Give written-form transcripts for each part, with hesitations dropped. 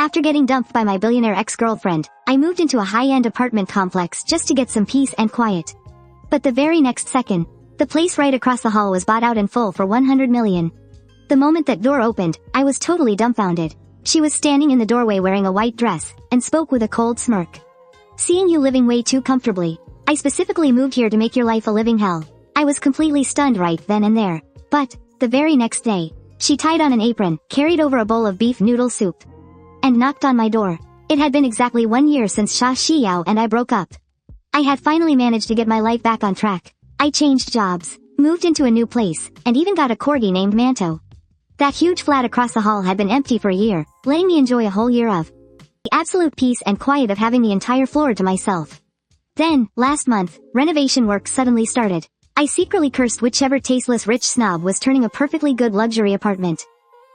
After getting dumped by my billionaire ex-girlfriend, I moved into a high-end apartment complex just to get some peace and quiet. But the very next second, the place right across the hall was bought out in full for 100 million. The moment that door opened, I was totally dumbfounded. She was standing in the doorway wearing a white dress, and spoke with a cold smirk. Seeing you living way too comfortably, I specifically moved here to make your life a living hell. I was completely stunned right then and there. But, the very next day, she tied on an apron, carried over a bowl of beef noodle soup, and knocked on my door. It had been exactly 1 year since Xia Shiyao and I broke up. I had finally managed to get my life back on track. I changed jobs, moved into a new place, and even got a corgi named Manto. That huge flat across the hall had been empty for a year, letting me enjoy a whole year of the absolute peace and quiet of having the entire floor to myself. Then, last month, renovation work suddenly started. I secretly cursed whichever tasteless rich snob was turning a perfectly good luxury apartment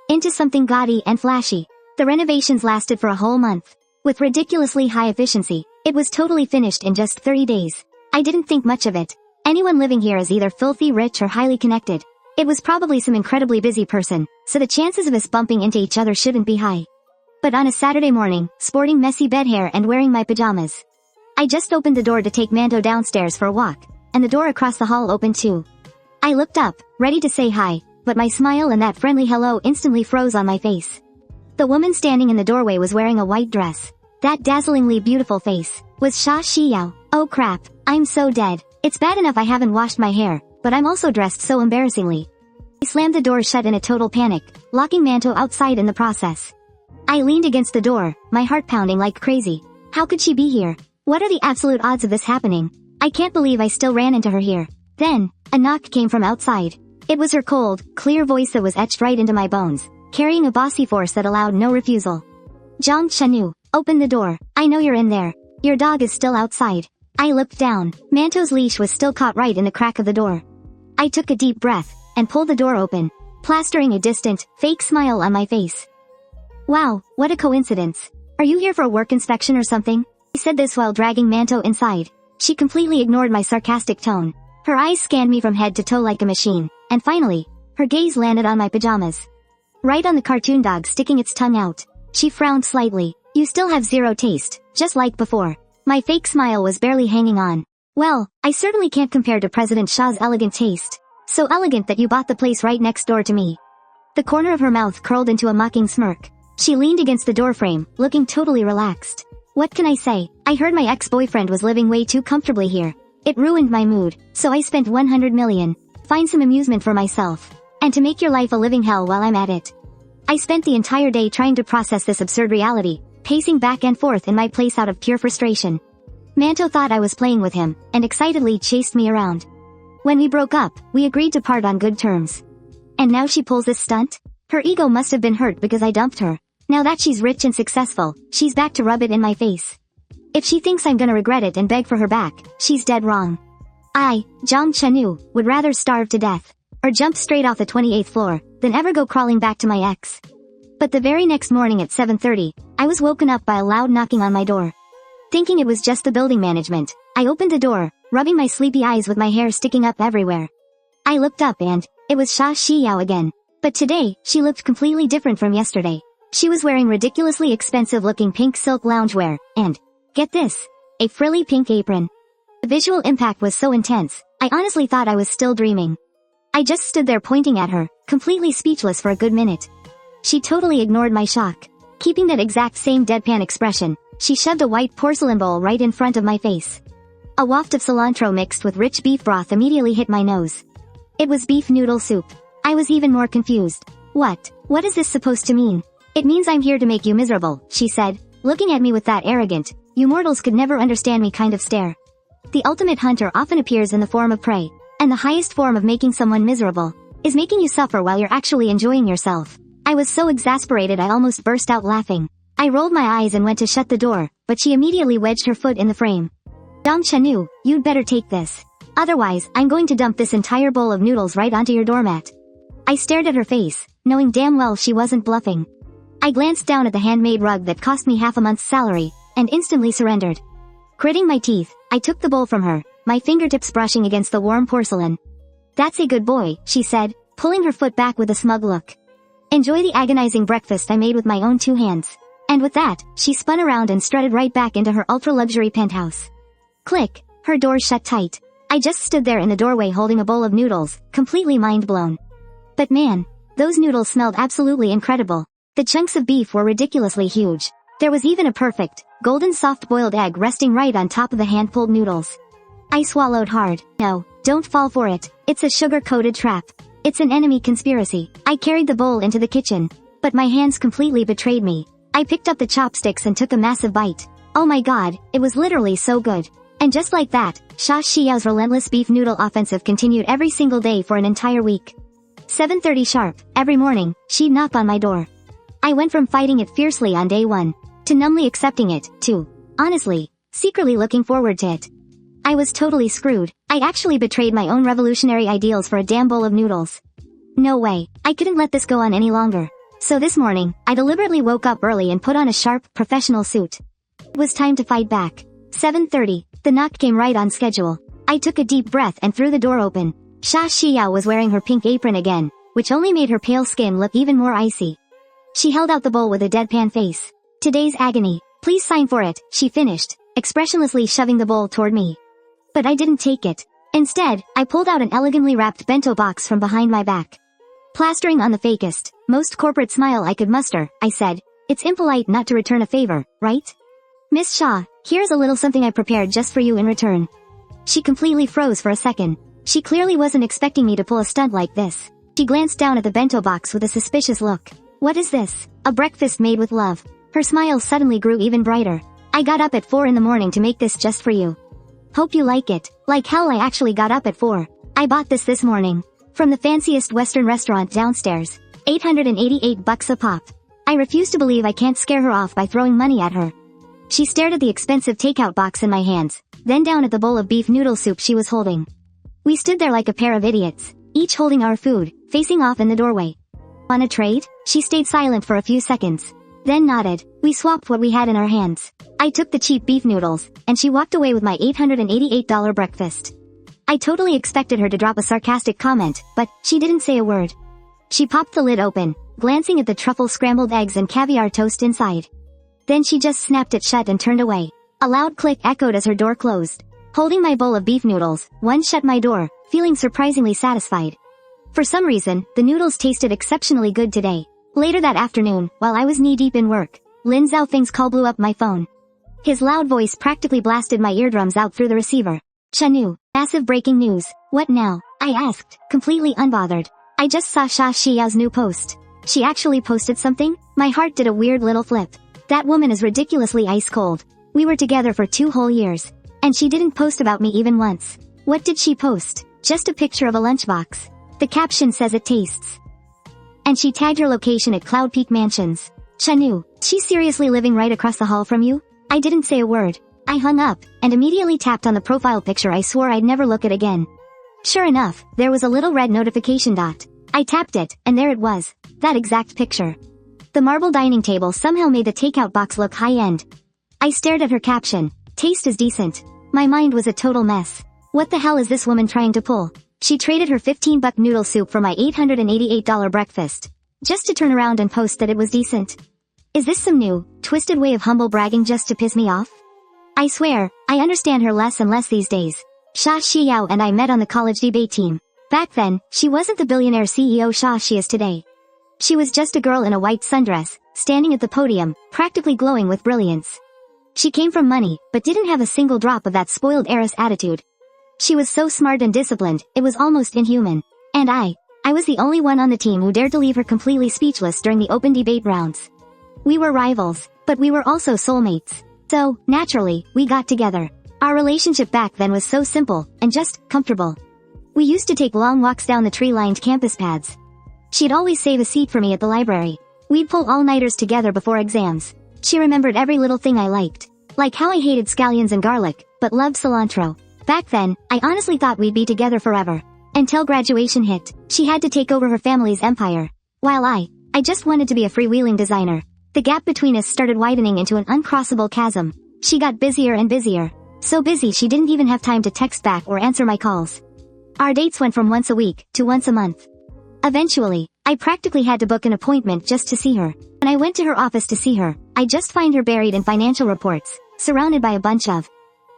into something gaudy and flashy. The renovations lasted for a whole month. With ridiculously high efficiency, it was totally finished in just 30 days. I didn't think much of it. Anyone living here is either filthy rich or highly connected. It was probably some incredibly busy person, so the chances of us bumping into each other shouldn't be high. But on a Saturday morning, sporting messy bed hair and wearing my pajamas, I just opened the door to take Manto downstairs for a walk, and the door across the hall opened too. I looked up, ready to say hi, but my smile and that friendly hello instantly froze on my face. The woman standing in the doorway was wearing a white dress. That dazzlingly beautiful face was Xia Shiyao. Oh crap, I'm so dead. It's bad enough I haven't washed my hair, but I'm also dressed so embarrassingly. I slammed the door shut in a total panic, locking Manto outside in the process. I leaned against the door, my heart pounding like crazy. How could she be here? What are the absolute odds of this happening? I can't believe I still ran into her here. Then, a knock came from outside. It was her cold, clear voice that was etched right into my bones, carrying a bossy force that allowed no refusal. Jiang Chenyu, open the door. I know you're in there. Your dog is still outside. I looked down. Manto's leash was still caught right in the crack of the door. I took a deep breath, and pulled the door open, plastering a distant, fake smile on my face. Wow, what a coincidence. Are you here for a work inspection or something? I said this while dragging Manto inside. She completely ignored my sarcastic tone. Her eyes scanned me from head to toe like a machine, and finally, her gaze landed on my pajamas. Right on the cartoon dog sticking its tongue out. She frowned slightly. You still have zero taste, just like before. My fake smile was barely hanging on. Well, I certainly can't compare to President Xia's elegant taste. So elegant that you bought the place right next door to me. The corner of her mouth curled into a mocking smirk. She leaned against the doorframe, looking totally relaxed. What can I say? I heard my ex-boyfriend was living way too comfortably here. It ruined my mood, so I spent 100 million. Find some amusement for myself. And to make your life a living hell while I'm at it. I spent the entire day trying to process this absurd reality, pacing back and forth in my place out of pure frustration. Manto thought I was playing with him, and excitedly chased me around. When we broke up, we agreed to part on good terms. And now she pulls this stunt? Her ego must have been hurt because I dumped her. Now that she's rich and successful, she's back to rub it in my face. If she thinks I'm gonna regret it and beg for her back, she's dead wrong. I, Jiang Chenyu, would rather starve to death, or jump straight off the 28th floor, than ever go crawling back to my ex. But the very next morning at 7:30, I was woken up by a loud knocking on my door. Thinking it was just the building management, I opened the door, rubbing my sleepy eyes with my hair sticking up everywhere. I looked up and, it was Xia Shiyao again. But today, she looked completely different from yesterday. She was wearing ridiculously expensive-looking pink silk loungewear, and, get this, a frilly pink apron. The visual impact was so intense, I honestly thought I was still dreaming. I just stood there pointing at her, completely speechless for a good minute. She totally ignored my shock. Keeping that exact same deadpan expression, she shoved a white porcelain bowl right in front of my face. A waft of cilantro mixed with rich beef broth immediately hit my nose. It was beef noodle soup. I was even more confused. What is this supposed to mean? It means I'm here to make you miserable, she said, looking at me with that arrogant, you mortals could never understand me kind of stare. The ultimate hunter often appears in the form of prey, and the highest form of making someone miserable is making you suffer while you're actually enjoying yourself. I was so exasperated I almost burst out laughing. I rolled my eyes and went to shut the door, but she immediately wedged her foot in the frame. Jiang Chenyu, you'd better take this. Otherwise, I'm going to dump this entire bowl of noodles right onto your doormat. I stared at her face, knowing damn well she wasn't bluffing. I glanced down at the handmade rug that cost me half a month's salary, and instantly surrendered. Gritting my teeth, I took the bowl from her, my fingertips brushing against the warm porcelain. That's a good boy, she said, pulling her foot back with a smug look. Enjoy the agonizing breakfast I made with my own 2 hands. And with that, she spun around and strutted right back into her ultra-luxury penthouse. Click. Her door shut tight. I just stood there in the doorway holding a bowl of noodles, completely mind-blown. But man, those noodles smelled absolutely incredible. The chunks of beef were ridiculously huge. There was even a perfect, golden soft-boiled egg resting right on top of the hand-pulled noodles. I swallowed hard. No, don't fall for it. It's a sugar-coated trap. It's an enemy conspiracy. I carried the bowl into the kitchen. But my hands completely betrayed me. I picked up the chopsticks and took a massive bite. Oh my god, it was literally so good. And just like that, Xia Shiyao's relentless beef noodle offensive continued every single day for an entire week. 7:30 sharp, every morning, she'd knock on my door. I went from fighting it fiercely on day 1, to numbly accepting it, to, honestly, secretly looking forward to it. I was totally screwed. I actually betrayed my own revolutionary ideals for a damn bowl of noodles. No way, I couldn't let this go on any longer. So this morning, I deliberately woke up early and put on a sharp, professional suit. It was time to fight back. 7:30, the knock came right on schedule. I took a deep breath and threw the door open. Xia Shiyao was wearing her pink apron again, which only made her pale skin look even more icy. She held out the bowl with a deadpan face. Today's agony. Please sign for it, she finished, expressionlessly shoving the bowl toward me. But I didn't take it. Instead, I pulled out an elegantly wrapped bento box from behind my back. Plastering on the fakest, most corporate smile I could muster, I said, "It's impolite not to return a favor, right? Miss Shaw, here's a little something I prepared just for you in return." She completely froze for a second. She clearly wasn't expecting me to pull a stunt like this. She glanced down at the bento box with a suspicious look. "What is this? A breakfast made with love." Her smile suddenly grew even brighter. "I got up at 4 in the morning to make this just for you. Hope you like it." Like hell, I actually got up at 4. I bought this morning. From the fanciest Western restaurant downstairs. $888 a pop. I refuse to believe I can't scare her off by throwing money at her. She stared at the expensive takeout box in my hands, then down at the bowl of beef noodle soup she was holding. We stood there like a pair of idiots, each holding our food, facing off in the doorway. "On a trade?" She stayed silent for a few seconds, then nodded. We swapped what we had in our hands. I took the cheap beef noodles, and she walked away with my $888 breakfast. I totally expected her to drop a sarcastic comment, but she didn't say a word. She popped the lid open, glancing at the truffle scrambled eggs and caviar toast inside. Then she just snapped it shut and turned away. A loud click echoed as her door closed. Holding my bowl of beef noodles, one shut my door, feeling surprisingly satisfied. For some reason, the noodles tasted exceptionally good today. Later that afternoon, while I was knee-deep in work, Lin Xiaofeng's call blew up my phone. His loud voice practically blasted my eardrums out through the receiver. "Chenyu, massive breaking news. What now?" I asked, completely unbothered. "I just saw Xia Shiyao's new post." "She actually posted something?" My heart did a weird little flip. That woman is ridiculously ice cold. We were together for 2 whole years. And she didn't post about me even once. What did she post? Just a picture of a lunchbox. The caption says it tastes. And she tagged her location at Cloud Peak Mansions. "Chenyu, she's seriously living right across the hall from you?" I didn't say a word. I hung up, and immediately tapped on the profile picture I swore I'd never look at again. Sure enough, there was a little red notification dot. I tapped it, and there it was. That exact picture. The marble dining table somehow made the takeout box look high-end. I stared at her caption. "Taste is decent." My mind was a total mess. What the hell is this woman trying to pull? She traded her $15 noodle soup for my $888 breakfast. Just to turn around and post that it was decent. Is this some new, twisted way of humble bragging just to piss me off? I swear, I understand her less and less these days. Xia Shiyao and I met on the college debate team. Back then, she wasn't the billionaire CEO Xia she is today. She was just a girl in a white sundress, standing at the podium, practically glowing with brilliance. She came from money, but didn't have a single drop of that spoiled heiress attitude. She was so smart and disciplined, it was almost inhuman. And I was the only one on the team who dared to leave her completely speechless during the open debate rounds. We were rivals, but we were also soulmates. So, naturally, we got together. Our relationship back then was so simple, and just, comfortable. We used to take long walks down the tree-lined campus paths. She'd always save a seat for me at the library. We'd pull all-nighters together before exams. She remembered every little thing I liked. Like how I hated scallions and garlic, but loved cilantro. Back then, I honestly thought we'd be together forever. Until graduation hit, she had to take over her family's empire. While I just wanted to be a freewheeling designer. The gap between us started widening into an uncrossable chasm. She got busier and busier. So busy she didn't even have time to text back or answer my calls. Our dates went from once a week to once a month. Eventually, I practically had to book an appointment just to see her. When I went to her office to see her, I just find her buried in financial reports, surrounded by a bunch of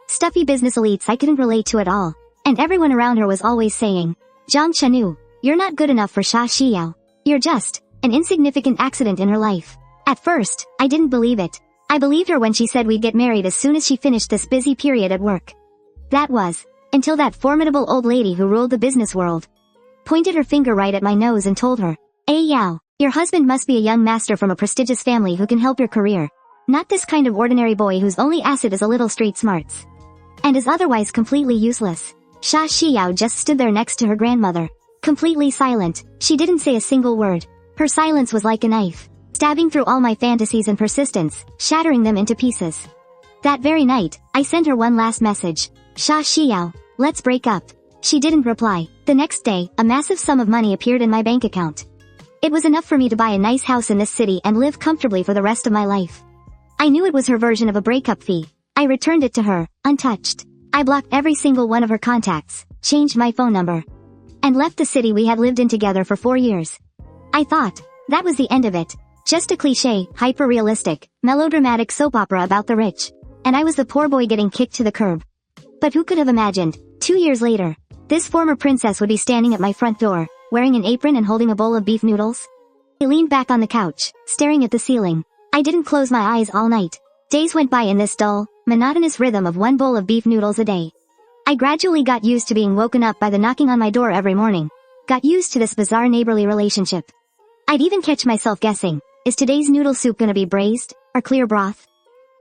stuffy business elites I couldn't relate to at all. And everyone around her was always saying, Jiang Chenyu, you're not good enough for Xia Shiyao. You're just an insignificant accident in her life. At first, I didn't believe it. I believed her when she said we'd get married as soon as she finished this busy period at work. That was until that formidable old lady who ruled the business world pointed her finger right at my nose and told her, "Hey Yao, your husband must be a young master from a prestigious family who can help your career. Not this kind of ordinary boy whose only asset is a little street smarts. And is otherwise completely useless." Xia Shiyao just stood there next to her grandmother, completely silent. She didn't say a single word. Her silence was like a knife, stabbing through all my fantasies and persistence, shattering them into pieces. That very night, I sent her one last message. Xia Shiyao, let's break up. She didn't reply. The next day, a massive sum of money appeared in my bank account. It was enough for me to buy a nice house in this city and live comfortably for the rest of my life. I knew it was her version of a breakup fee. I returned it to her, untouched. I blocked every single one of her contacts, changed my phone number, and left the city we had lived in together for 4 years. I thought that was the end of it. Just a cliché, hyper-realistic, melodramatic soap opera about the rich. And I was the poor boy getting kicked to the curb. But who could have imagined, 2 years later, this former princess would be standing at my front door, wearing an apron and holding a bowl of beef noodles? I leaned back on the couch, staring at the ceiling. I didn't close my eyes all night. Days went by in this dull, monotonous rhythm of one bowl of beef noodles a day. I gradually got used to being woken up by the knocking on my door every morning. Got used to this bizarre neighborly relationship. I'd even catch myself guessing, is today's noodle soup gonna be braised, or clear broth?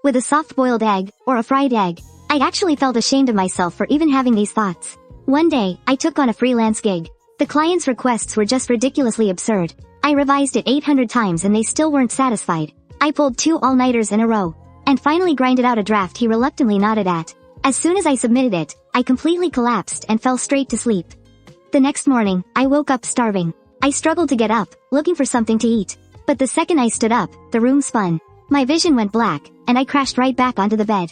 With a soft-boiled egg, or a fried egg? I actually felt ashamed of myself for even having these thoughts. One day, I took on a freelance gig. The client's requests were just ridiculously absurd. I revised it 800 times and they still weren't satisfied. I pulled 2 all-nighters in a row, and finally grinded out a draft he reluctantly nodded at. As soon as I submitted it, I completely collapsed and fell straight to sleep. The next morning, I woke up starving. I struggled to get up, looking for something to eat. But the second I stood up, the room spun. My vision went black, and I crashed right back onto the bed.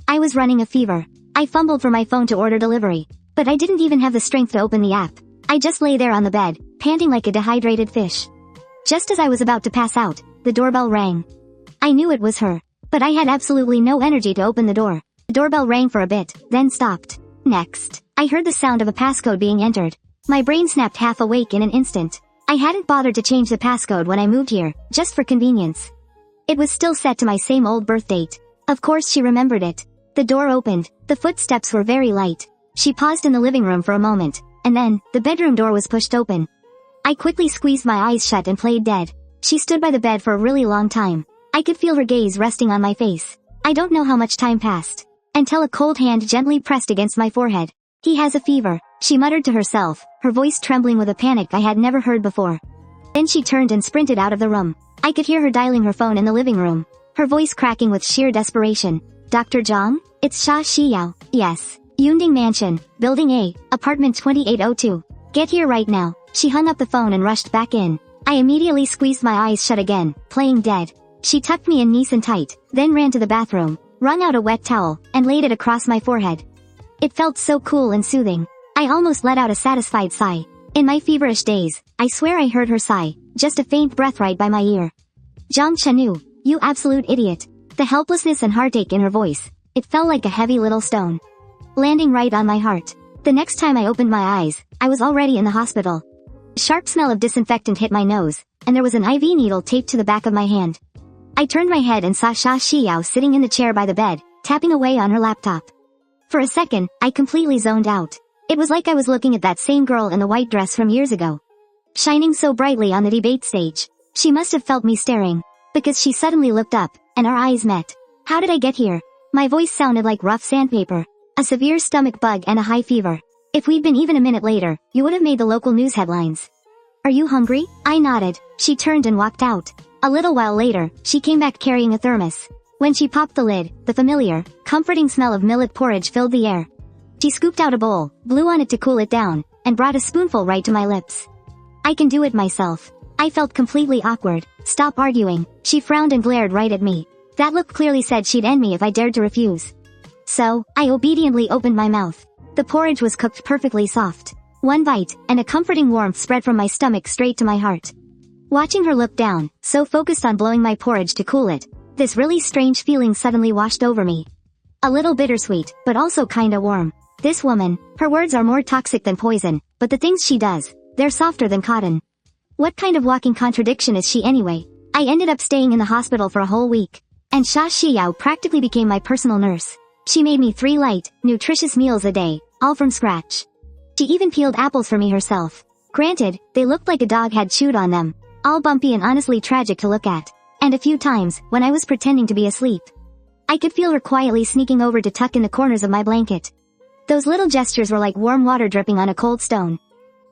I was running a fever. I fumbled for my phone to order delivery, but I didn't even have the strength to open the app. I just lay there on the bed, panting like a dehydrated fish. Just as I was about to pass out, the doorbell rang. I knew it was her, but I had absolutely no energy to open the door. The doorbell rang for a bit, then stopped. Next, I heard the sound of a passcode being entered. My brain snapped half awake in an instant. I hadn't bothered to change the passcode when I moved here, just for convenience. It was still set to my same old birth date. Of course she remembered it. The door opened. The footsteps were very light. She paused in the living room for a moment, and then, the bedroom door was pushed open. I quickly squeezed my eyes shut and played dead. She stood by the bed for a really long time. I could feel her gaze resting on my face. I don't know how much time passed, until a cold hand gently pressed against my forehead. "He has a fever," she muttered to herself, her voice trembling with a panic I had never heard before. Then she turned and sprinted out of the room. I could hear her dialing her phone in the living room, her voice cracking with sheer desperation. "Dr. Zhang? It's Xia Shiyao." "Yes. Yunding Mansion, Building A, Apartment 2802. Get here right now." She hung up the phone and rushed back in. I immediately squeezed my eyes shut again, playing dead. She tucked me in nice and tight, then ran to the bathroom, wrung out a wet towel, and laid it across my forehead. It felt so cool and soothing. I almost let out a satisfied sigh. In my feverish days, I swear I heard her sigh, just a faint breath right by my ear. "Jiang Chenyu, you absolute idiot." The helplessness and heartache in her voice, it felt like a heavy little stone, landing right on my heart. The next time I opened my eyes, I was already in the hospital. A sharp smell of disinfectant hit my nose, and there was an IV needle taped to the back of my hand. I turned my head and saw Xia Shiyao sitting in the chair by the bed, tapping away on her laptop. For a second, I completely zoned out. It was like I was looking at that same girl in the white dress from years ago, shining so brightly on the debate stage. She must have felt me staring, because she suddenly looked up, and our eyes met. How did I get here? My voice sounded like rough sandpaper, a severe stomach bug and a high fever. If we'd been even a minute later, you would have made the local news headlines. "Are you hungry?" I nodded. She turned and walked out. A little while later, she came back carrying a thermos. When she popped the lid, the familiar, comforting smell of millet porridge filled the air. She scooped out a bowl, blew on it to cool it down, and brought a spoonful right to my lips. "I can do it myself." I felt completely awkward. "Stop arguing." She frowned and glared right at me. That look clearly said she'd end me if I dared to refuse. So, I obediently opened my mouth. The porridge was cooked perfectly soft. One bite, and a comforting warmth spread from my stomach straight to my heart. Watching her look down, so focused on blowing my porridge to cool it, this really strange feeling suddenly washed over me. A little bittersweet, but also kinda warm. This woman, her words are more toxic than poison, but the things she does, they're softer than cotton. What kind of walking contradiction is she anyway? I ended up staying in the hospital for a whole week, and Xia Shiyao practically became my personal nurse. She made me 3 light, nutritious meals a day, all from scratch. She even peeled apples for me herself. Granted, they looked like a dog had chewed on them, all bumpy and honestly tragic to look at. And a few times, when I was pretending to be asleep, I could feel her quietly sneaking over to tuck in the corners of my blanket. Those little gestures were like warm water dripping on a cold stone.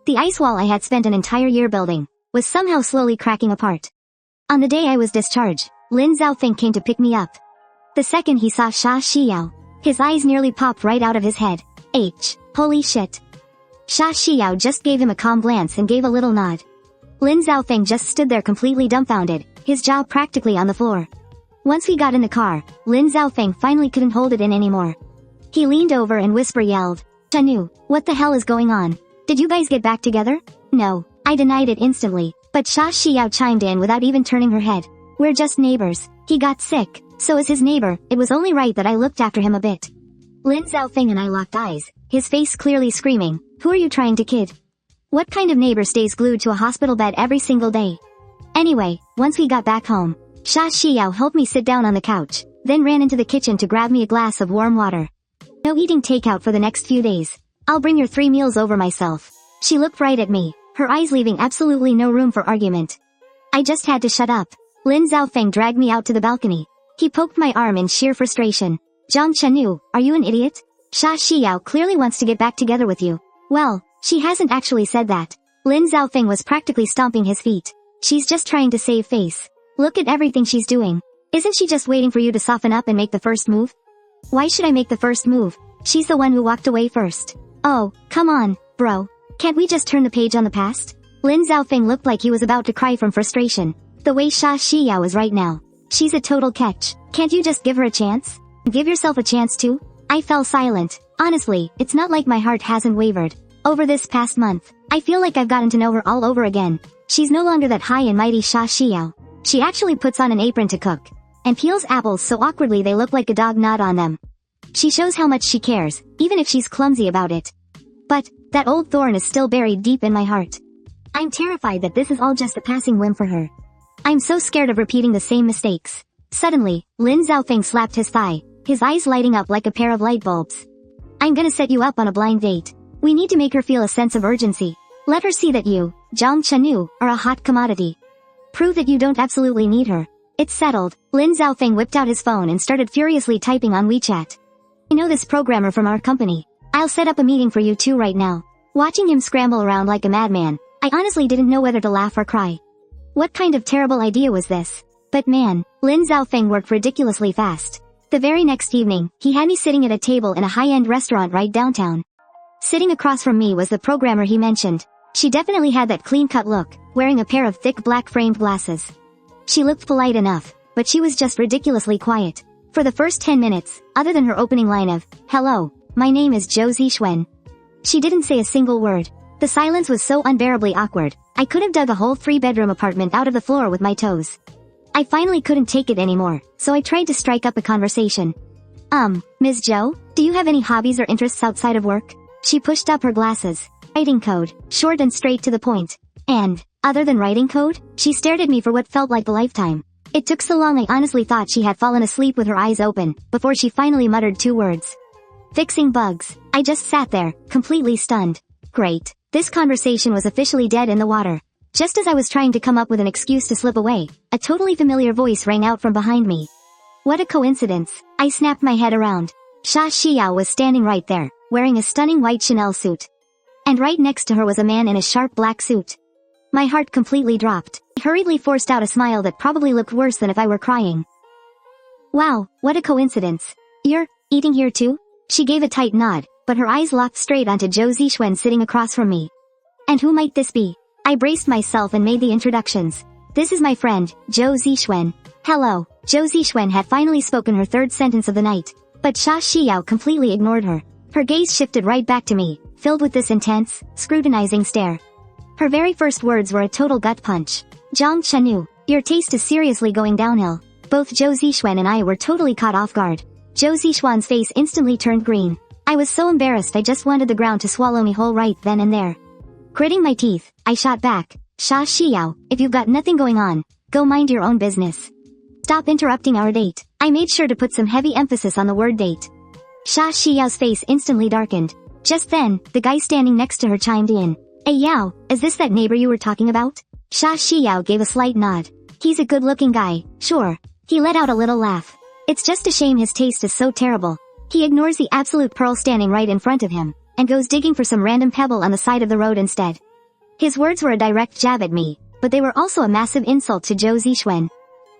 The ice wall I had spent an entire year building was somehow slowly cracking apart. On the day I was discharged, Lin Zhaofeng came to pick me up. The second he saw Xia Shiyao, his eyes nearly popped right out of his head. Holy shit. Xia Shiyao just gave him a calm glance and gave a little nod. Lin Zhaofeng just stood there completely dumbfounded, his jaw practically on the floor. Once we got in the car, Lin Zhaofeng finally couldn't hold it in anymore. He leaned over and yelled, "Chenyu, what the hell is going on? Did you guys get back together?" "No," I denied it instantly, but Xia Shiyao chimed in without even turning her head. "We're just neighbors. He got sick, so as his neighbor, it was only right that I looked after him a bit." Lin Zhaofeng and I locked eyes, his face clearly screaming, "Who are you trying to kid? What kind of neighbor stays glued to a hospital bed every single day?" Anyway, once we got back home, Xia Shiyao helped me sit down on the couch, then ran into the kitchen to grab me a glass of warm water. "No eating takeout for the next few days. I'll bring your 3 meals over myself." She looked right at me, her eyes leaving absolutely no room for argument. I just had to shut up. Lin Zhaofeng dragged me out to the balcony. He poked my arm in sheer frustration. "Jiang Chenyu, are you an idiot? Xia Shiyao clearly wants to get back together with you." "Well, she hasn't actually said that." Lin Zhaofeng was practically stomping his feet. "She's just trying to save face. Look at everything she's doing. Isn't she just waiting for you to soften up and make the first move?" "Why should I make the first move? She's the one who walked away first." "Oh, come on, bro. Can't we just turn the page on the past?" Lin Zhaofeng looked like he was about to cry from frustration. The way Xia Shiyao is right now. She's a total catch. Can't you just give her a chance? Give yourself a chance too? I fell silent. Honestly, it's not like my heart hasn't wavered. Over this past month, I feel like I've gotten to know her all over again. She's no longer that high and mighty Xia Shiyao. She actually puts on an apron to cook, and peels apples so awkwardly they look like a dog gnawed on them. She shows how much she cares, even if she's clumsy about it. But, that old thorn is still buried deep in my heart. I'm terrified that this is all just a passing whim for her. I'm so scared of repeating the same mistakes. Suddenly, Lin Zhaofeng slapped his thigh, his eyes lighting up like a pair of light bulbs. "I'm gonna set you up on a blind date. We need to make her feel a sense of urgency. Let her see that you, Jiang Chenyu, are a hot commodity. Prove that you don't absolutely need her." "It's settled." Lin Zhaofeng whipped out his phone and started furiously typing on WeChat. "I know this programmer from our company. I'll set up a meeting for you two right now." Watching him scramble around like a madman, I honestly didn't know whether to laugh or cry. What kind of terrible idea was this? But man, Lin Zhaofeng worked ridiculously fast. The very next evening, he had me sitting at a table in a high-end restaurant right downtown. Sitting across from me was the programmer he mentioned. She definitely had that clean-cut look, wearing a pair of thick black-framed glasses. She looked polite enough, but she was just ridiculously quiet. For the first 10 minutes, other than her opening line of, "Hello, my name is Zhou Zixuan," she didn't say a single word. The silence was so unbearably awkward, I could have dug a whole 3-bedroom apartment out of the floor with my toes. I finally couldn't take it anymore, so I tried to strike up a conversation. Ms. Zhou, do you have any hobbies or interests outside of work?" She pushed up her glasses. "Writing code, short and straight to the point." "And, other than writing code?" She stared at me for what felt like a lifetime. It took so long I honestly thought she had fallen asleep with her eyes open, before she finally muttered 2 words. "Fixing bugs." I just sat there, completely stunned. Great. This conversation was officially dead in the water. Just as I was trying to come up with an excuse to slip away, a totally familiar voice rang out from behind me. What a coincidence. I snapped my head around. Xia Shiyao was standing right there, wearing a stunning white Chanel suit. And right next to her was a man in a sharp black suit. My heart completely dropped. I hurriedly forced out a smile that probably looked worse than if I were crying. "Wow, what a coincidence. You're eating here too?" She gave a tight nod, but her eyes locked straight onto Zhou Zixuan sitting across from me. "And who might this be?" I braced myself and made the introductions. "This is my friend, Zhou Zixuan." "Hello." Zhou Zixuan had finally spoken her 3rd sentence of the night, but Xia Shiyao completely ignored her. Her gaze shifted right back to me, filled with this intense, scrutinizing stare. Her very first words were a total gut punch. Jiang Chenyu, your taste is seriously going downhill. Both Zhou Zixuan and I were totally caught off guard. Zhou Zixuan's face instantly turned green. I was so embarrassed I just wanted the ground to swallow me whole right then and there. Gritting my teeth, I shot back, Xia Shiyao, if you've got nothing going on, go mind your own business. Stop interrupting our date. I made sure to put some heavy emphasis on the word date. Xia Shiyao's face instantly darkened. Just then, the guy standing next to her chimed in. Hey Yao, is this that neighbor you were talking about? Xia Shiyao gave a slight nod. He's a good-looking guy, sure. He let out a little laugh. It's just a shame his taste is so terrible. He ignores the absolute pearl standing right in front of him, and goes digging for some random pebble on the side of the road instead. His words were a direct jab at me, but they were also a massive insult to Zhou Zixuan.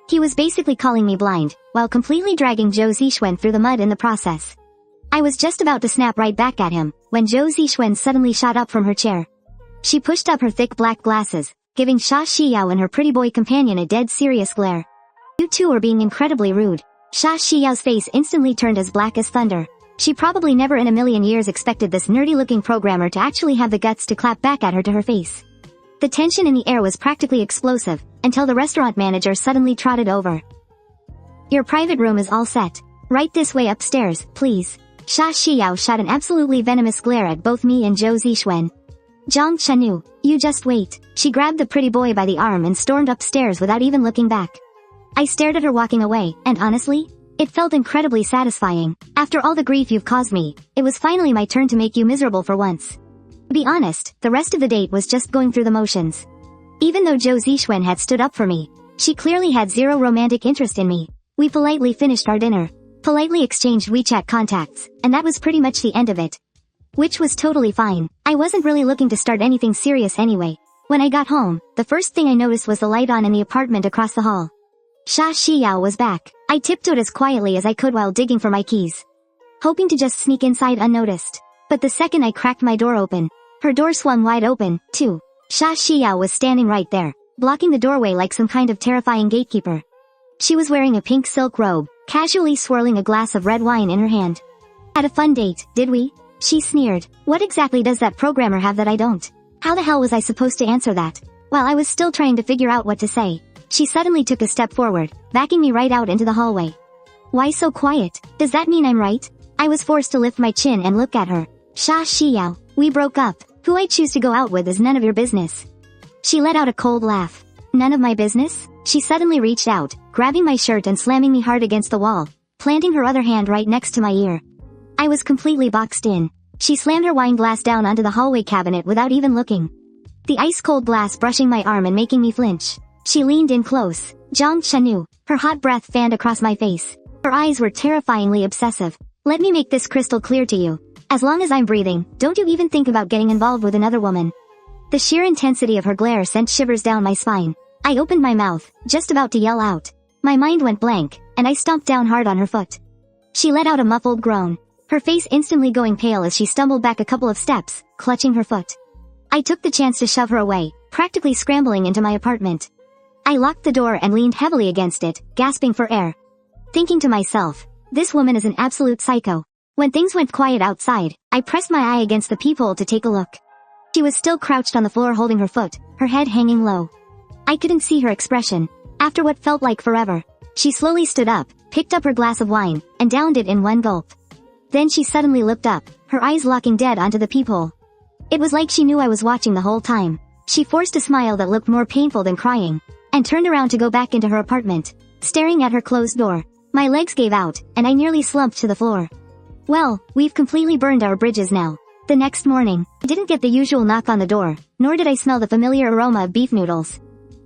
He was basically calling me blind, while completely dragging Zhou Zixuan through the mud in the process. I was just about to snap right back at him, when Zhou Zixuan suddenly shot up from her chair. She pushed up her thick black glasses, giving Xia Shiyao and her pretty boy companion a dead serious glare. You two are being incredibly rude. Xia Shiyao's face instantly turned as black as thunder. She probably never in a million years expected this nerdy-looking programmer to actually have the guts to clap back at her to her face. The tension in the air was practically explosive, until the restaurant manager suddenly trotted over. Your private room is all set. Right this way upstairs, please. Xia Shiyao shot an absolutely venomous glare at both me and Zhou Zixuan. Jiang Chenyu, you just wait. She grabbed the pretty boy by the arm and stormed upstairs without even looking back. I stared at her walking away, and honestly, it felt incredibly satisfying. After all the grief you've caused me, it was finally my turn to make you miserable for once. To be honest, the rest of the date was just going through the motions. Even though Zhou Zixuan had stood up for me, she clearly had zero romantic interest in me. We politely finished our dinner, politely exchanged WeChat contacts, and that was pretty much the end of it. Which was totally fine. I wasn't really looking to start anything serious anyway. When I got home, the first thing I noticed was the light on in the apartment across the hall. Xia Shiyao was back. I tiptoed as quietly as I could while digging for my keys, hoping to just sneak inside unnoticed. But the second I cracked my door open, her door swung wide open, too. Xia Shiyao was standing right there, blocking the doorway like some kind of terrifying gatekeeper. She was wearing a pink silk robe, casually swirling a glass of red wine in her hand. Had a fun date, did we? She sneered. What exactly does that programmer have that I don't? How the hell was I supposed to answer that? While I was still trying to figure out what to say, she suddenly took a step forward, backing me right out into the hallway. Why so quiet? Does that mean I'm right? I was forced to lift my chin and look at her. Xia Shiyao, we broke up. Who I choose to go out with is none of your business. She let out a cold laugh. None of my business? She suddenly reached out, grabbing my shirt and slamming me hard against the wall, planting her other hand right next to my ear. I was completely boxed in. She slammed her wine glass down onto the hallway cabinet without even looking, the ice-cold glass brushing my arm and making me flinch. She leaned in close. Jiang Chenyu, her hot breath fanned across my face. Her eyes were terrifyingly obsessive. Let me make this crystal clear to you. As long as I'm breathing, don't you even think about getting involved with another woman. The sheer intensity of her glare sent shivers down my spine. I opened my mouth, just about to yell out. My mind went blank, and I stomped down hard on her foot. She let out a muffled groan, her face instantly going pale as she stumbled back a couple of steps, clutching her foot. I took the chance to shove her away, practically scrambling into my apartment. I locked the door and leaned heavily against it, gasping for air. Thinking to myself, this woman is an absolute psycho. When things went quiet outside, I pressed my eye against the peephole to take a look. She was still crouched on the floor holding her foot, her head hanging low. I couldn't see her expression. After what felt like forever, she slowly stood up, picked up her glass of wine, and downed it in one gulp. Then she suddenly looked up, her eyes locking dead onto the peephole. It was like she knew I was watching the whole time. She forced a smile that looked more painful than crying, and turned around to go back into her apartment, staring at her closed door. My legs gave out, and I nearly slumped to the floor. Well, we've completely burned our bridges now. The next morning, I didn't get the usual knock on the door, nor did I smell the familiar aroma of beef noodles.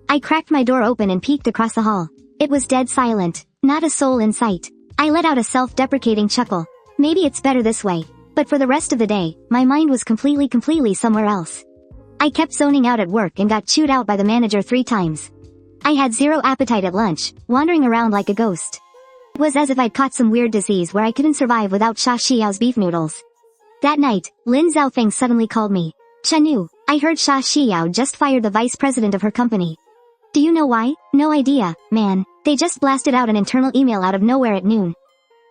I cracked my door open and peeked across the hall. It was dead silent, not a soul in sight. I let out a self-deprecating chuckle. Maybe it's better this way. But for the rest of the day, my mind was completely somewhere else. I kept zoning out at work and got chewed out by the manager 3 times. I had zero appetite at lunch, wandering around like a ghost. It was as if I'd caught some weird disease where I couldn't survive without Xia Shiyao's beef noodles. That night, Lin Zhaofeng suddenly called me. Chenyu, I heard Xia Shiyao just fired the vice president of her company. Do you know why? No idea, man. They just blasted out an internal email out of nowhere at noon.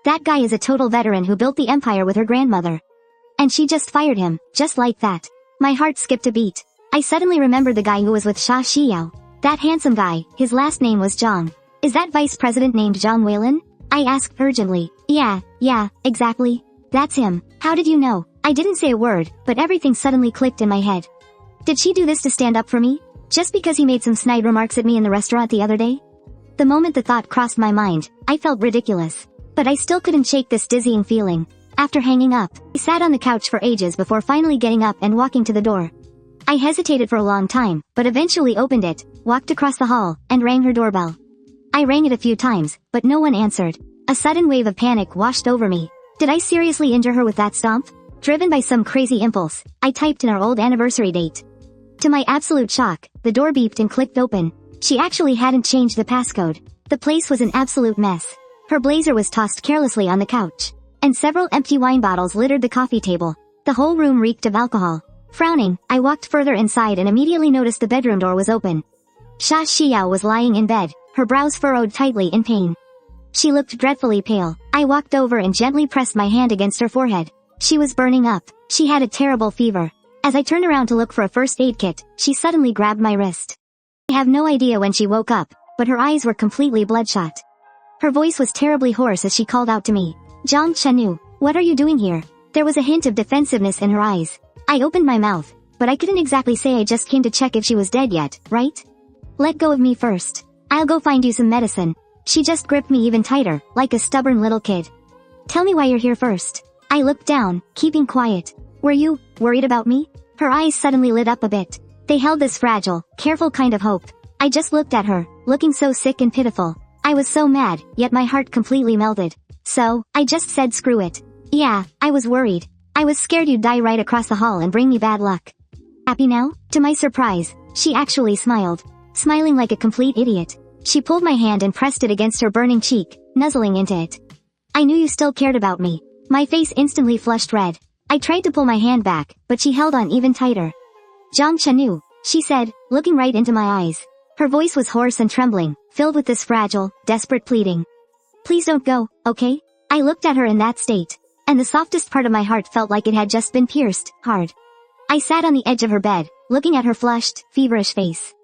That guy is a total veteran who built the empire with her grandmother. And she just fired him, just like that. My heart skipped a beat. I suddenly remembered the guy who was with Xia Shiyao. That handsome guy, his last name was Jiang. Is that vice president named Zhang Weilin? I asked urgently. Yeah, exactly. That's him. How did you know? I didn't say a word, but everything suddenly clicked in my head. Did she do this to stand up for me? Just because he made some snide remarks at me in the restaurant the other day? The moment the thought crossed my mind, I felt ridiculous. But I still couldn't shake this dizzying feeling. After hanging up, I sat on the couch for ages before finally getting up and walking to the door. I hesitated for a long time, but eventually opened it, walked across the hall, and rang her doorbell. I rang it a few times, but no one answered. A sudden wave of panic washed over me. Did I seriously injure her with that stomp? Driven by some crazy impulse, I typed in our old anniversary date. To my absolute shock, the door beeped and clicked open. She actually hadn't changed the passcode. The place was an absolute mess. Her blazer was tossed carelessly on the couch, and several empty wine bottles littered the coffee table. The whole room reeked of alcohol. Frowning, I walked further inside and immediately noticed the bedroom door was open. Xia Shiyao was lying in bed, her brows furrowed tightly in pain. She looked dreadfully pale. I walked over and gently pressed my hand against her forehead. She was burning up. She had a terrible fever. As I turned around to look for a first aid kit, she suddenly grabbed my wrist. I have no idea when she woke up, but her eyes were completely bloodshot. Her voice was terribly hoarse as she called out to me. Jiang Chenyu, what are you doing here? There was a hint of defensiveness in her eyes. I opened my mouth, but I couldn't exactly say I just came to check if she was dead yet, right? Let go of me first. I'll go find you some medicine. She just gripped me even tighter, like a stubborn little kid. Tell me why you're here first. I looked down, keeping quiet. Were you worried about me? Her eyes suddenly lit up a bit. They held this fragile, careful kind of hope. I just looked at her, looking so sick and pitiful. I was so mad, yet my heart completely melted. So, I just said screw it. Yeah, I was worried. I was scared you'd die right across the hall and bring me bad luck. Happy now? To my surprise, she actually smiled. Smiling like a complete idiot. She pulled my hand and pressed it against her burning cheek, nuzzling into it. I knew you still cared about me. My face instantly flushed red. I tried to pull my hand back, but she held on even tighter. Jiang Chenyu, she said, looking right into my eyes. Her voice was hoarse and trembling, filled with this fragile, desperate pleading. Please don't go, okay? I looked at her in that state, and the softest part of my heart felt like it had just been pierced, hard. I sat on the edge of her bed, looking at her flushed, feverish face.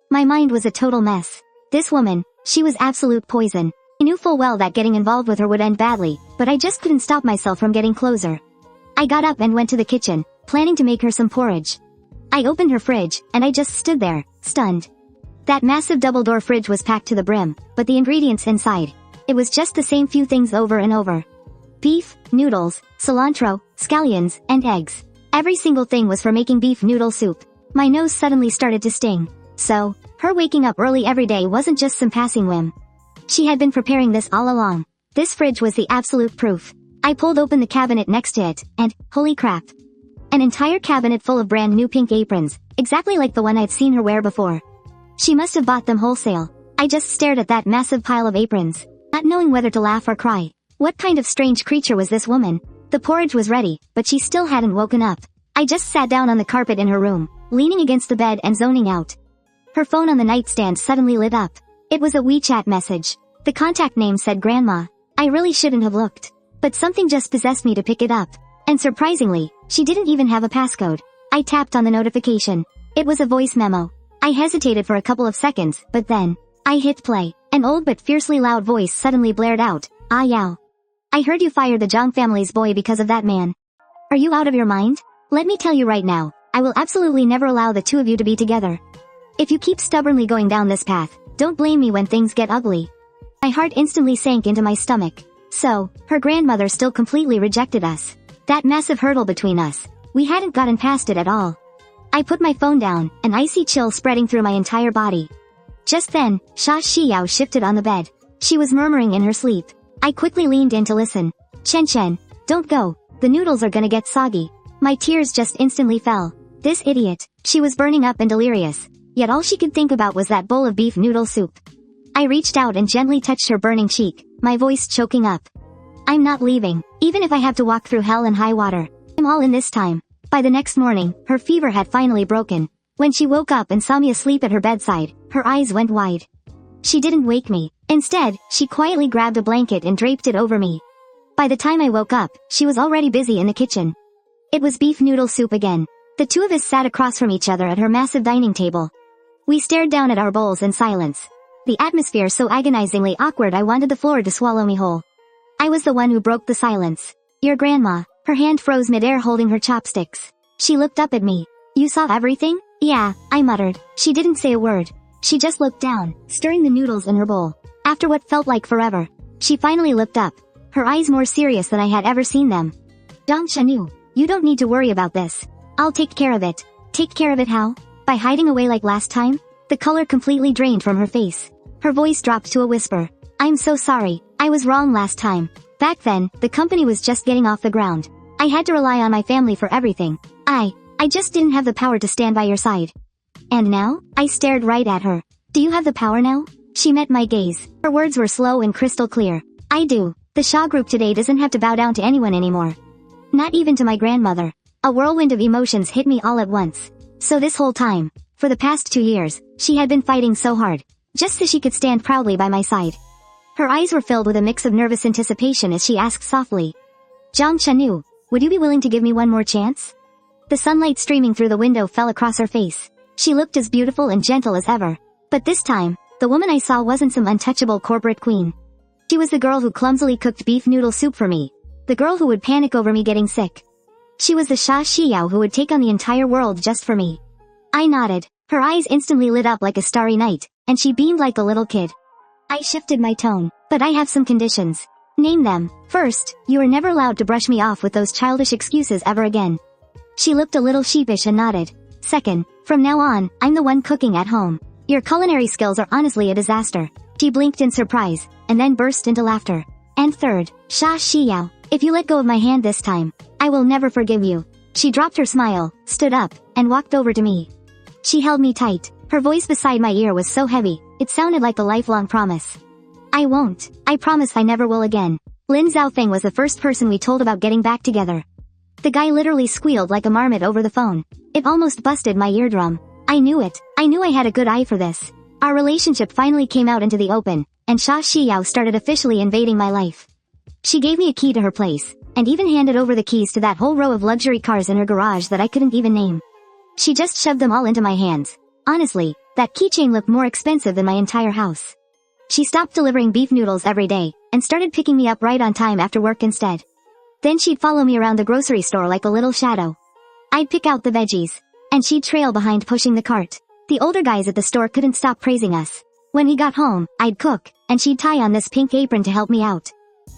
My mind was a total mess. This woman, she was absolute poison. I knew full well that getting involved with her would end badly, but I just couldn't stop myself from getting closer. I got up and went to the kitchen, planning to make her some porridge. I opened her fridge, and I just stood there, stunned. That massive double-door fridge was packed to the brim, but the ingredients inside, it was just the same few things over and over. Beef, noodles, cilantro, scallions, and eggs. Every single thing was for making beef noodle soup. My nose suddenly started to sting. So, her waking up early every day wasn't just some passing whim. She had been preparing this all along. This fridge was the absolute proof. I pulled open the cabinet next to it, and, holy crap. An entire cabinet full of brand new pink aprons, exactly like the one I'd seen her wear before. She must have bought them wholesale. I just stared at that massive pile of aprons, not knowing whether to laugh or cry. What kind of strange creature was this woman? The porridge was ready, but she still hadn't woken up. I just sat down on the carpet in her room, leaning against the bed and zoning out. Her phone on the nightstand suddenly lit up. It was a WeChat message. The contact name said Grandma. I really shouldn't have looked. But something just possessed me to pick it up. And surprisingly, she didn't even have a passcode. I tapped on the notification. It was a voice memo. I hesitated for a couple of seconds, but then, I hit play. An old but fiercely loud voice suddenly blared out. Ah Yao. I heard you fired the Jiang family's boy because of that man. Are you out of your mind? Let me tell you right now, I will absolutely never allow the two of you to be together. If you keep stubbornly going down this path, don't blame me when things get ugly. My heart instantly sank into my stomach. So, her grandmother still completely rejected us. That massive hurdle between us, we hadn't gotten past it at all. I put my phone down, an icy chill spreading through my entire body. Just then, Xia Shiyao shifted on the bed. She was murmuring in her sleep. I quickly leaned in to listen. Chen, don't go. The noodles are gonna get soggy. My tears just instantly fell. This idiot, she was burning up and delirious. Yet all she could think about was that bowl of beef noodle soup. I reached out and gently touched her burning cheek, my voice choking up. I'm not leaving, even if I have to walk through hell and high water. I'm all in this time. By the next morning, her fever had finally broken. When she woke up and saw me asleep at her bedside, her eyes went wide. She didn't wake me. Instead, she quietly grabbed a blanket and draped it over me. By the time I woke up, she was already busy in the kitchen. It was beef noodle soup again. The two of us sat across from each other at her massive dining table. We stared down at our bowls in silence. The atmosphere so agonizingly awkward I wanted the floor to swallow me whole. I was the one who broke the silence. Your grandma. Her hand froze mid-air holding her chopsticks. She looked up at me. You saw everything? Yeah, I muttered. She didn't say a word. She just looked down, stirring the noodles in her bowl. After what felt like forever, she finally looked up, her eyes more serious than I had ever seen them. Jiang Chenyu, you don't need to worry about this. I'll take care of it. Take care of it how? By hiding away like last time? The color completely drained from her face. Her voice dropped to a whisper. I'm so sorry. I was wrong last time. Back then, the company was just getting off the ground. I had to rely on my family for everything. I just didn't have the power to stand by your side. And now? I stared right at her. Do you have the power now? She met my gaze. Her words were slow and crystal clear. I do. The Xia group today doesn't have to bow down to anyone anymore. Not even to my grandmother. A whirlwind of emotions hit me all at once. So this whole time, for the past 2 years, she had been fighting so hard, just so she could stand proudly by my side. Her eyes were filled with a mix of nervous anticipation as she asked softly. Jiang Chenyu, would you be willing to give me one more chance? The sunlight streaming through the window fell across her face. She looked as beautiful and gentle as ever. But this time, the woman I saw wasn't some untouchable corporate queen. She was the girl who clumsily cooked beef noodle soup for me. The girl who would panic over me getting sick. She was the Xia Shiyao who would take on the entire world just for me. I nodded. Her eyes instantly lit up like a starry night, and she beamed like a little kid. I shifted my tone. But I have some conditions. Name them. First, you are never allowed to brush me off with those childish excuses ever again. She looked a little sheepish and nodded. Second, from now on, I'm the one cooking at home. Your culinary skills are honestly a disaster. She blinked in surprise, and then burst into laughter. And third, Xia Shiyao, if you let go of my hand this time, I will never forgive you. She dropped her smile, stood up, and walked over to me. She held me tight. Her voice beside my ear was so heavy, it sounded like a lifelong promise. I won't. I promise I never will again. Lin Zhaofeng was the first person we told about getting back together. The guy literally squealed like a marmot over the phone. It almost busted my eardrum. I knew it. I knew I had a good eye for this. Our relationship finally came out into the open, and Xia Shiyao started officially invading my life. She gave me a key to her place, and even handed over the keys to that whole row of luxury cars in her garage that I couldn't even name. She just shoved them all into my hands. Honestly, that keychain looked more expensive than my entire house. She stopped delivering beef noodles every day, and started picking me up right on time after work instead. Then she'd follow me around the grocery store like a little shadow. I'd pick out the veggies, and she'd trail behind pushing the cart. The older guys at the store couldn't stop praising us. When we got home, I'd cook, and she'd tie on this pink apron to help me out.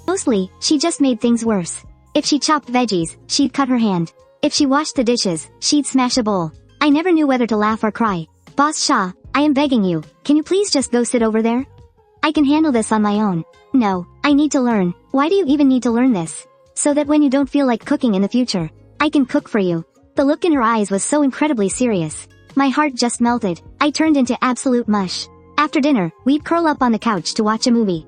Mostly, she just made things worse. If she chopped veggies, she'd cut her hand. If she washed the dishes, she'd smash a bowl. I never knew whether to laugh or cry. Boss Xia, I am begging you, can you please just go sit over there? I can handle this on my own. No, I need to learn. Why do you even need to learn this? So that when you don't feel like cooking in the future, I can cook for you. The look in her eyes was so incredibly serious. My heart just melted. I turned into absolute mush. After dinner, we'd curl up on the couch to watch a movie.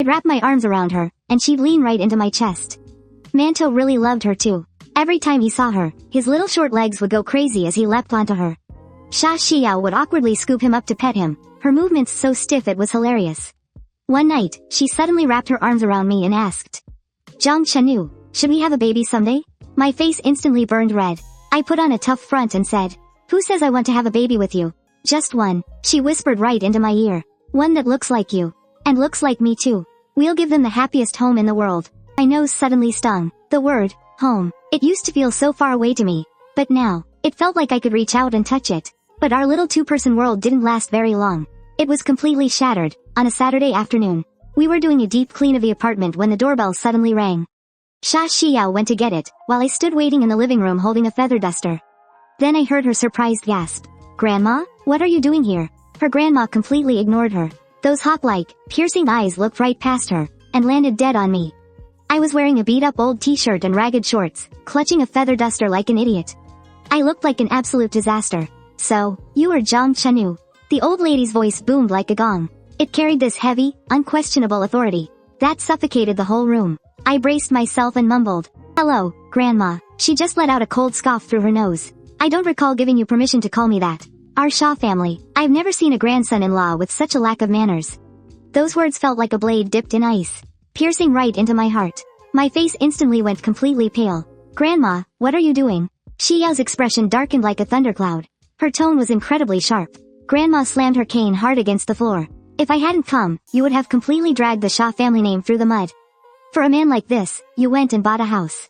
I'd wrap my arms around her, and she'd lean right into my chest. Manto really loved her too. Every time he saw her, his little short legs would go crazy as he leapt onto her. Xia Shiyao would awkwardly scoop him up to pet him, her movements so stiff it was hilarious. One night, she suddenly wrapped her arms around me and asked, Jiang Chenyu, should we have a baby someday? My face instantly burned red. I put on a tough front and said, who says I want to have a baby with you? Just one, she whispered right into my ear. One that looks like you. And looks like me too. We'll give them the happiest home in the world. My nose suddenly stung. The word, home. It used to feel so far away to me. But now, it felt like I could reach out and touch it. But our little two-person world didn't last very long. It was completely shattered. On a Saturday afternoon, we were doing a deep clean of the apartment when the doorbell suddenly rang. Xia Shiyao went to get it, while I stood waiting in the living room holding a feather duster. Then I heard her surprised gasp. Grandma, what are you doing here? Her grandma completely ignored her. Those hawk-like, piercing eyes looked right past her, and landed dead on me. I was wearing a beat-up old t-shirt and ragged shorts, clutching a feather duster like an idiot. I looked like an absolute disaster. So, you are Jiang Chenyu. The old lady's voice boomed like a gong. It carried this heavy, unquestionable authority that suffocated the whole room. I braced myself and mumbled, hello, Grandma. She just let out a cold scoff through her nose. I don't recall giving you permission to call me that. Our Xia family. I've never seen a grandson-in-law with such a lack of manners. Those words felt like a blade dipped in ice, piercing right into my heart. My face instantly went completely pale. Grandma, what are you doing? Xiao's expression darkened like a thundercloud. Her tone was incredibly sharp. Grandma slammed her cane hard against the floor. If I hadn't come, you would have completely dragged the Xia family name through the mud. For a man like this, you went and bought a house.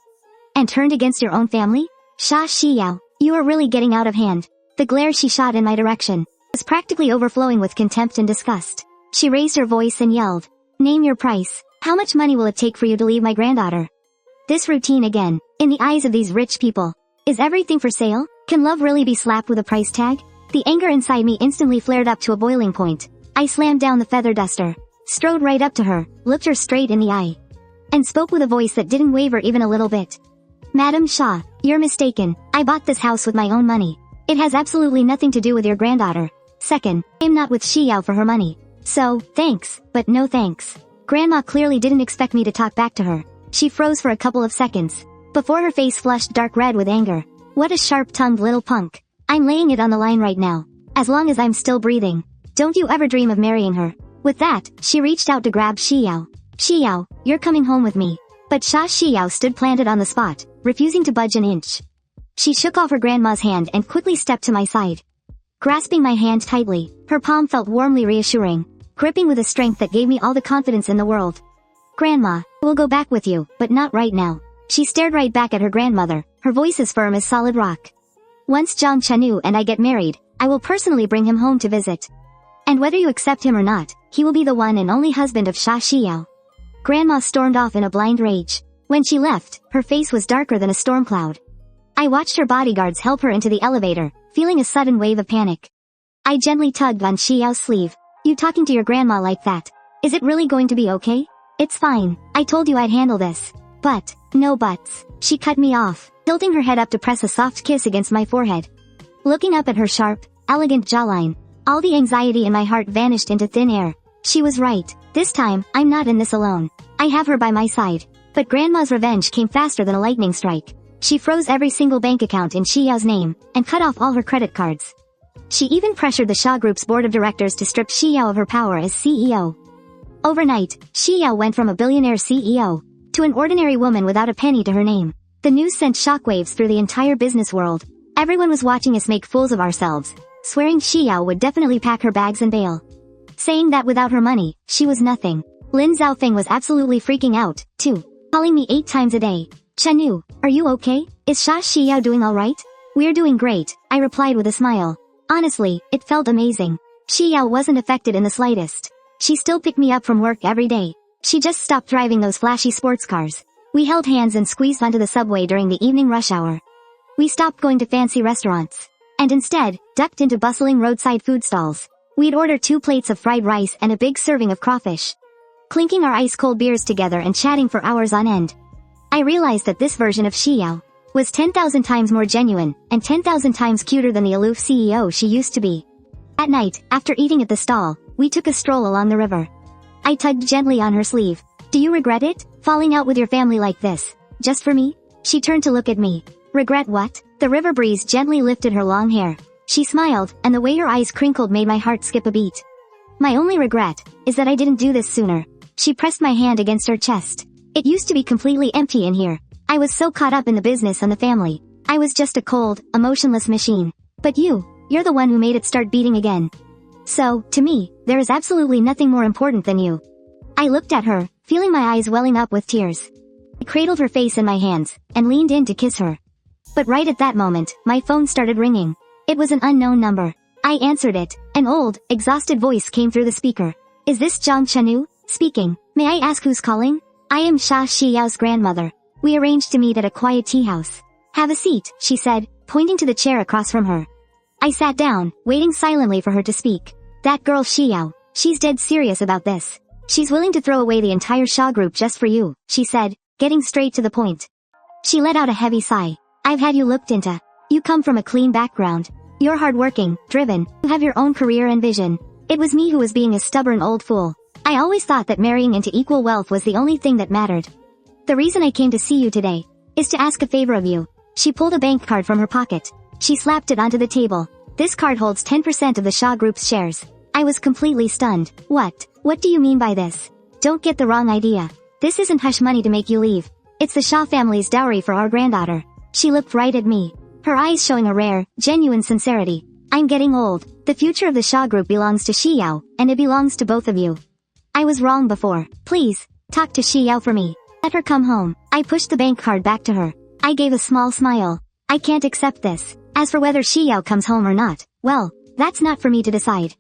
And turned against your own family? Xia Shiyao, you are really getting out of hand. The glare she shot in my direction was practically overflowing with contempt and disgust. She raised her voice and yelled, "Name your price. How much money will it take for you to leave my granddaughter?" This routine again, in the eyes of these rich people. Is everything for sale? Can love really be slapped with a price tag? The anger inside me instantly flared up to a boiling point. I slammed down the feather duster, strode right up to her, looked her straight in the eye, and spoke with a voice that didn't waver even a little bit. "Madam Xia, you're mistaken. I bought this house with my own money. It has absolutely nothing to do with your granddaughter. Second, I'm not with Xiao for her money. So, thanks, but no thanks." Grandma clearly didn't expect me to talk back to her. She froze for a couple of seconds, before her face flushed dark red with anger. What a sharp-tongued little punk. I'm laying it on the line right now. As long as I'm still breathing. Don't you ever dream of marrying her. With that, she reached out to grab Xiao. "Xiao, you're coming home with me." But Xia Shiyao stood planted on the spot, refusing to budge an inch. She shook off her grandma's hand and quickly stepped to my side. Grasping my hand tightly, her palm felt warmly reassuring, gripping with a strength that gave me all the confidence in the world. "Grandma, we'll go back with you, but not right now." She stared right back at her grandmother, her voice as firm as solid rock. "Once Jiang Chenyu and I get married, I will personally bring him home to visit. And whether you accept him or not, he will be the one and only husband of Xia Shiyao." Grandma stormed off in a blind rage. When she left, her face was darker than a storm cloud. I watched her bodyguards help her into the elevator, feeling a sudden wave of panic. I gently tugged on Xiao's sleeve. "You talking to your grandma like that? Is it really going to be okay?" "It's fine. I told you I'd handle this." "But, no buts." She cut me off, tilting her head up to press a soft kiss against my forehead. Looking up at her sharp, elegant jawline, all the anxiety in my heart vanished into thin air. She was right. This time, I'm not in this alone. I have her by my side. But Grandma's revenge came faster than a lightning strike. She froze every single bank account in Xiao's name, and cut off all her credit cards. She even pressured the Xia Group's board of directors to strip Xiao of her power as CEO. Overnight, Xiao went from a billionaire CEO to an ordinary woman without a penny to her name. The news sent shockwaves through the entire business world. Everyone was watching us make fools of ourselves, swearing Xiao would definitely pack her bags and bail. Saying that without her money, she was nothing. Lin Zhaofeng was absolutely freaking out, too, calling me 8 times a day. "Chenyu, are you okay? Is Xia Shiyao doing alright?" "We're doing great," I replied with a smile. Honestly, it felt amazing. Xiao wasn't affected in the slightest. She still picked me up from work every day. She just stopped driving those flashy sports cars. We held hands and squeezed onto the subway during the evening rush hour. We stopped going to fancy restaurants, and instead, ducked into bustling roadside food stalls. We'd order 2 plates of fried rice and a big serving of crawfish, clinking our ice-cold beers together and chatting for hours on end. I realized that this version of Xiao was 10,000 times more genuine, and 10,000 times cuter than the aloof CEO she used to be. At night, after eating at the stall, we took a stroll along the river. I tugged gently on her sleeve. "Do you regret it? Falling out with your family like this? Just for me?" She turned to look at me. "Regret what?" The river breeze gently lifted her long hair. She smiled, and the way her eyes crinkled made my heart skip a beat. "My only regret is that I didn't do this sooner." She pressed my hand against her chest. "It used to be completely empty in here. I was so caught up in the business and the family. I was just a cold, emotionless machine. But you're the one who made it start beating again. So, to me, there is absolutely nothing more important than you." I looked at her, feeling my eyes welling up with tears. I cradled her face in my hands, and leaned in to kiss her. But right at that moment, my phone started ringing. It was an unknown number. I answered it. An old, exhausted voice came through the speaker. "Is this Jiang Chenyu speaking? May I ask who's calling?" "I am Xia Shiyao's grandmother. We arranged to meet at a quiet tea house." "Have a seat," she said, pointing to the chair across from her. I sat down, waiting silently for her to speak. "That girl Xiao, she's dead serious about this. She's willing to throw away the entire Xia group just for you," she said, getting straight to the point. She let out a heavy sigh. "I've had you looked into. You come from a clean background. You're hardworking, driven, you have your own career and vision. It was me who was being a stubborn old fool. I always thought that marrying into equal wealth was the only thing that mattered. The reason I came to see you today is to ask a favor of you." She pulled a bank card from her pocket. She slapped it onto the table. "This card holds 10% of the Xia Group's shares." I was completely stunned. What do you mean by this?" "Don't get the wrong idea. This isn't hush money to make you leave. It's the Xia family's dowry for our granddaughter. She looked right at me, her eyes showing a rare, genuine sincerity. I'm getting old. The future of the Xia group belongs to Shiyao, and it belongs to both of you. I was wrong before. Please, talk to Shiyao for me. Let her come home. I pushed the bank card back to her. I gave a small smile. I can't accept this. As for whether Shiyao comes home or not, well, that's not for me to decide.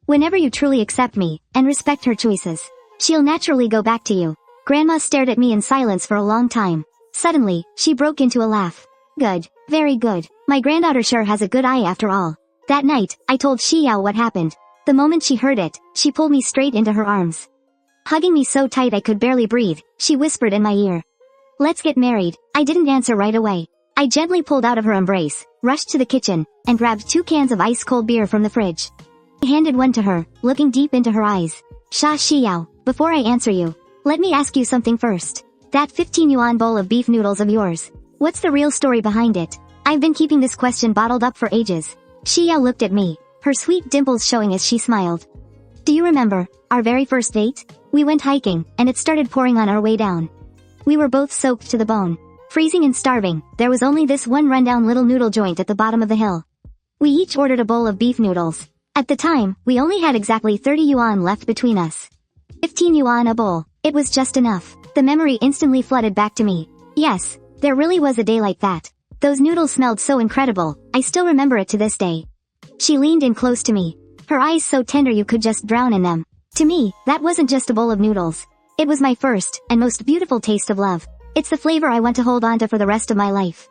Whenever you truly accept me, and respect her choices, she'll naturally go back to you. Grandma stared at me in silence for a long time. Suddenly, she broke into a laugh. Good. Very good. My granddaughter sure has a good eye after all. That night, I told Xiyao what happened. The moment she heard it, she pulled me straight into her arms. Hugging me so tight I could barely breathe, she whispered in my ear. Let's get married. I didn't answer right away. I gently pulled out of her embrace, rushed to the kitchen, and grabbed 2 cans of ice-cold beer from the fridge. I handed one to her, looking deep into her eyes. Xia Shiyao, before I answer you, let me ask you something first. That 15 yuan bowl of beef noodles of yours, what's the real story behind it? I've been keeping this question bottled up for ages. Xia looked at me, her sweet dimples showing as she smiled. Do you remember our very first date? We went hiking, and it started pouring on our way down. We were both soaked to the bone. Freezing and starving, there was only this one rundown little noodle joint at the bottom of the hill. We each ordered a bowl of beef noodles. At the time, we only had exactly 30 yuan left between us. 15 yuan a bowl. It was just enough. The memory instantly flooded back to me. Yes, there really was a day like that. Those noodles smelled so incredible, I still remember it to this day. She leaned in close to me, her eyes so tender you could just drown in them. To me, that wasn't just a bowl of noodles. It was my first, and most beautiful taste of love. It's the flavor I want to hold on to for the rest of my life.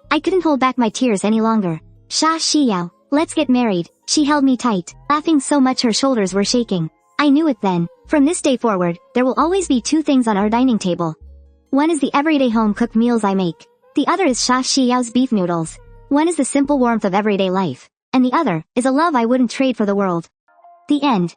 I couldn't hold back my tears any longer. Xia Shiyao, let's get married. She held me tight, laughing so much her shoulders were shaking. I knew it then. From this day forward, there will always be 2 things on our dining table. One is the everyday home-cooked meals I make. The other is Xia Shiyao's beef noodles. One is the simple warmth of everyday life, and the other is a love I wouldn't trade for the world. The end.